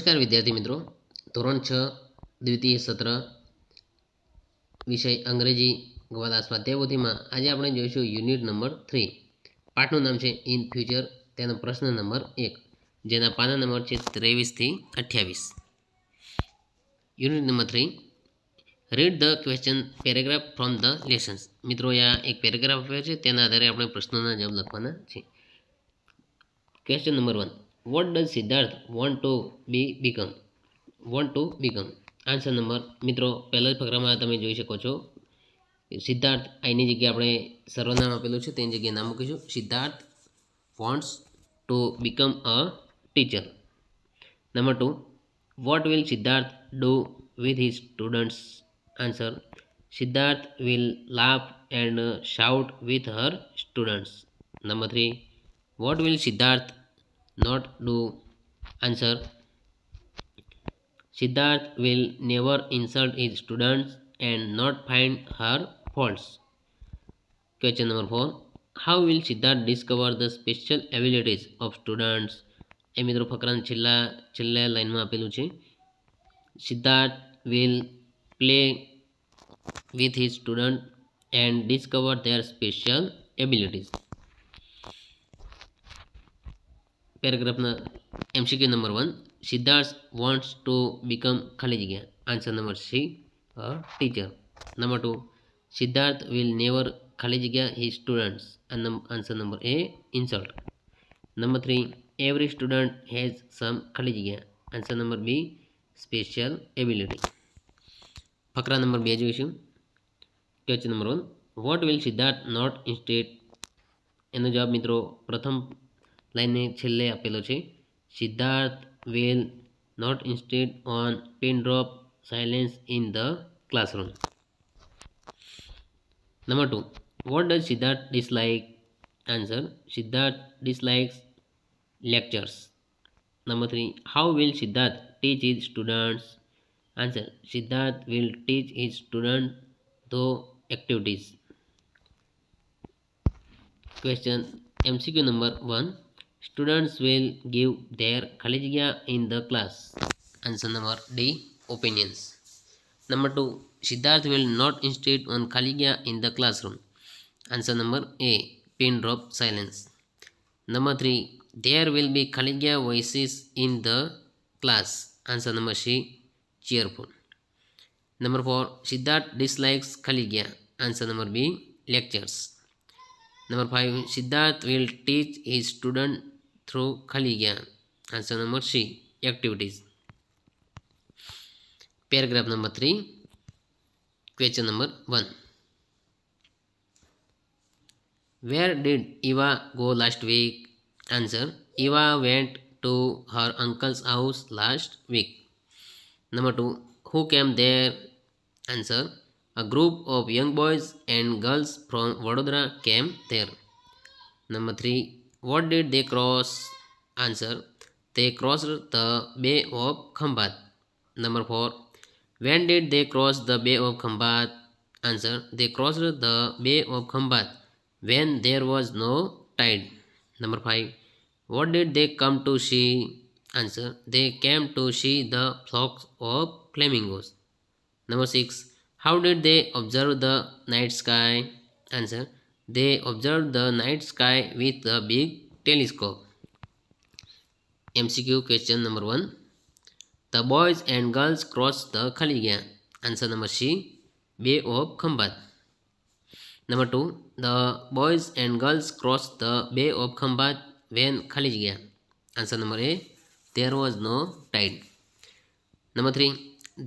નમસ્કાર વિદ્યાર્થી મિત્રો, ધોરણ 6 દ્વિતીય સત્ર વિષય અંગ્રેજી ગવાલા સ્વાધ્યાય પોથીમાં આજે આપણે જોઈશું યુનિટ નંબર 3. પાઠનું નામ છે ઇન ફ્યુચર. તેનો પ્રશ્ન નંબર 1, જેના પાના નંબર છે 23 થી 28. Unit number 3, read the question paragraph from the lessons. મિત્રો, આ એક પેરેગ્રાફ આપ્યો છે, તેના આધારે આપણે પ્રશ્નોના જવાબ લખવાના છે. Question number 1, what does Siddharth want to become? Answer number, મિત્રો, પહેલા જ ફકરામાં તમે જોઈ શકો છો, સિદ્ધાર્થ આઈની જગ્યાએ આપણે સર્વનામ આપેલું છે, તેની જગ્યાએ નામ મૂકીશું. Siddharth wants to become a teacher. Number 2, what will Siddharth do with his students? Answer, Siddharth will laugh and shout with her students. Number 3, what will Siddharth not do? Answer, Siddharth will never insult his students and not find her faults. Question number 4, how will Siddharth discover the special abilities of students? એ મિત્રો ફકરાની છેલ્લા લાઈનમાં આપેલું છે. Siddharth will play with his student and discover their special abilities. પેરેગ્રાફના MCQ number 1, Siddharth wants to become ખાલી જગ્યા. Answer number C, teacher. Number 2, Siddharth will never ખાલી જગ્યા his students. Answer number A, insult. Number 3, every student has some ખાલી જગ્યા. Answer number B, special ability. ફકરા number 2 જોઈશું. Question number 1, what will Siddharth not instead? એનો જવાબ મિત્રો પ્રથમ લાઈનને છેલ્લે આપેલો છે. Siddharth will not insist on pin drop silence in the classroom. Number 2, what does Siddharth dislike? Answer, Siddharth dislikes lectures. Number 3, how will Siddharth teach his students? Answer, Siddharth will teach his students through activities. Question MCQ number 1, students will give their ખાલી જગ્યા in the class. Answer number D, opinions. Number 2, Siddharth will not insist on ખાલી જગ્યા in the classroom. Answer number A, pin drop silence. Number 3, there will be ખાલી જગ્યા voices in the class. Answer number C, cheerful. Number 4, Siddharth dislikes ખાલી જગ્યા. Answer number B, lectures. Number 5, Siddharth will teach his student through ખાલી જગ્યા. Answer number C, activities. Paragraph number 3, question number 1. Where did Eva go last week? Answer, Eva went to her uncle's house last week. Number 2, who came there? Answer, a group of young boys and girls from Vadodara came there. Number 3, what did they cross? Answer, they crossed the Bay of Khambat. Number 4, when did they cross the Bay of Khambat? Answer, they crossed the Bay of Khambat when there was no tide. Number 5, what did they come to see? Answer, they came to see the flocks of flamingos. Number 6, how did they observe the night sky? Answer, they observed the night sky with a big telescope. MCQ question number 1, the boys and girls crossed the ખાલી જગ્યા. Answer number C, Bay of Khambat. Number 2, the boys and girls crossed the Bay of Khambat when ખાલી જગ્યા. Answer number A, there was no tide. Number 3,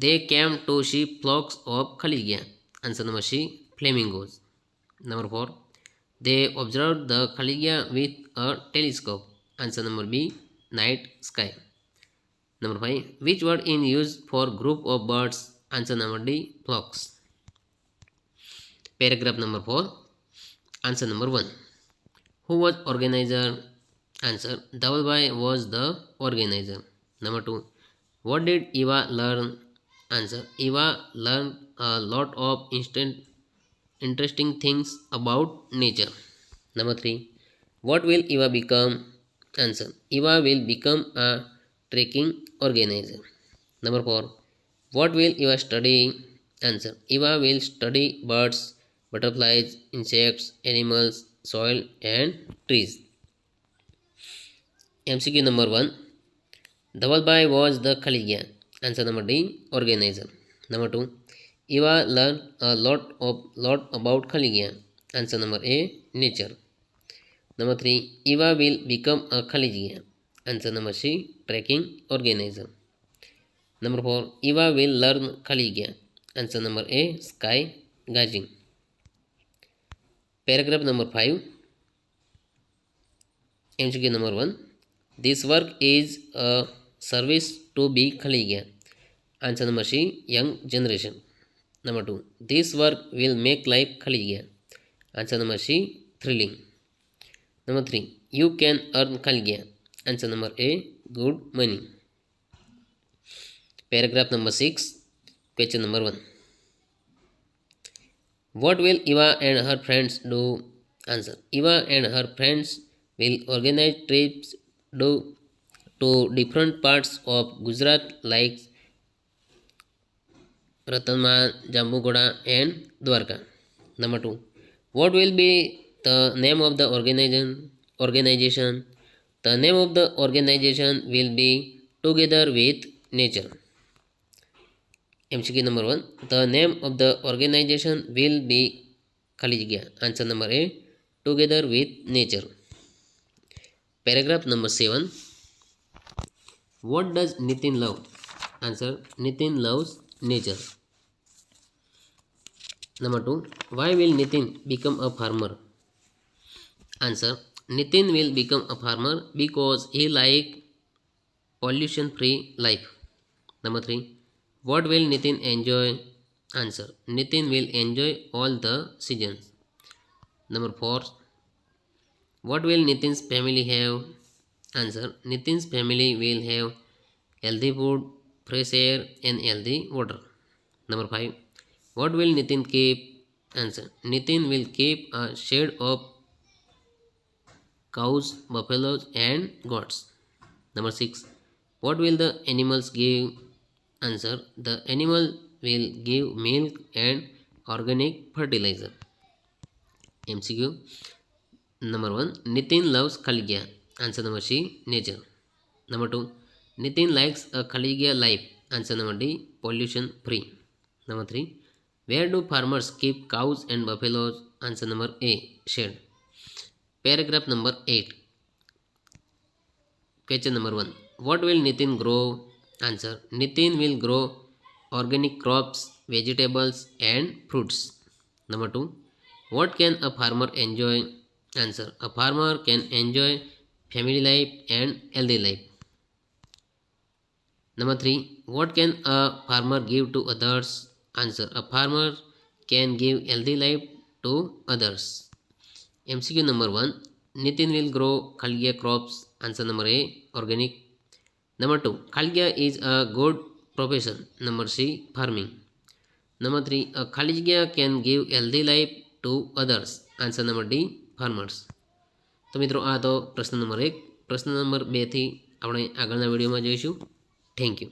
they came to see flocks of ખાલી જગ્યા. Answer number C, flamingos. Number 4, they observed the ખાલી જગ્યા with a telescope. Answer number B, night sky. Number 5, which word in use for group of birds? Answer number D, flocks. Paragraph number 4, answer number 1, who was organizer? Answer, Dhavalbhai was the organizer. Number 2, what did Eva learn? Answer, Eva learned a lot of interesting things about nature. Number 3, what will Eva become? Answer, Eva will become a tracking organizer. Number 4. What will Eva study? Answer. Eva will study birds, butterflies, insects, animals, soil and trees. MCQ number 1. Dhavalbhai was the Khaligia. Answer number D. Organizer. Number 2. Eva learned a lot about Khaligia. Answer number A. Nature. Number 3. Eva will become a Khaligia. Answer number C. Tracking organizer. Number 4. Eva will learn Khaligia. Answer number A. Sky gauging. Paragraph number 5. MCQ number 1. This work is a service to be Khaligia. Answer number C. Young generation. Number 2. This work will make life Khaligia. Answer number C. Thrilling. Number 3. You can earn Khaligia. Answer number A. Good money. Paragraph number 6. Question number 1. What will Eva and her friends do? Answer. Eva and her friends will organize trips to different parts of Gujarat like Ratnamala, Jambugoda and Dwarka. Number 2. What will be the name of the organization? The name of the organization will be Together with Nature. MCQ number 1. The name of the organization will be Khaligia. Answer number A. Together with Nature. Paragraph number 7. What does Nitin love? Answer. Nitin loves nature. Number 2. Why will Nitin become a farmer? Answer. Nitin will become a farmer because he likes pollution-free life. Number 3. What will Nitin enjoy? Answer. Nitin will enjoy all the seasons. Number 4. What will Nitin's family have? Answer. Nitin's family will have healthy food, fresh air and healthy water. Number 5. What will Nitin keep? Answer. Nitin will keep a shed of cows, buffaloes and goats. Number 6. What will the animals give? Answer. The animal will give milk and organic fertilizer. MCQ number 1. Nitin loves Khaligia. Answer number C. Nature. Number 2. Nitin likes a Khaligia life. Answer number D. Pollution free. Number 3. Where do farmers keep cows and buffaloes? Answer number A. Shed. Paragraph number 8. Question number 1. What will Nitin grow? Answer. Nitin will grow organic crops, vegetables and fruits. Number 2. What can a farmer enjoy? Answer. A farmer can enjoy family life and healthy life. Number 3. What can a farmer give to others? Answer. A farmer can give healthy life to others. MCQ number 1. Nitin will grow Khaligia crops. Answer number A. Organic. Number 2. Khaligia is a good profession. Number C. Farming. Number 3. A Khaligia can give healthy life to others. Answer number D. Farmers. તો મિત્રો આ તો પ્રશ્ન number 1. પ્રશ્ન number 2 થી આપણે આગળના વિડીયોમાં જોઈશું. Thank you.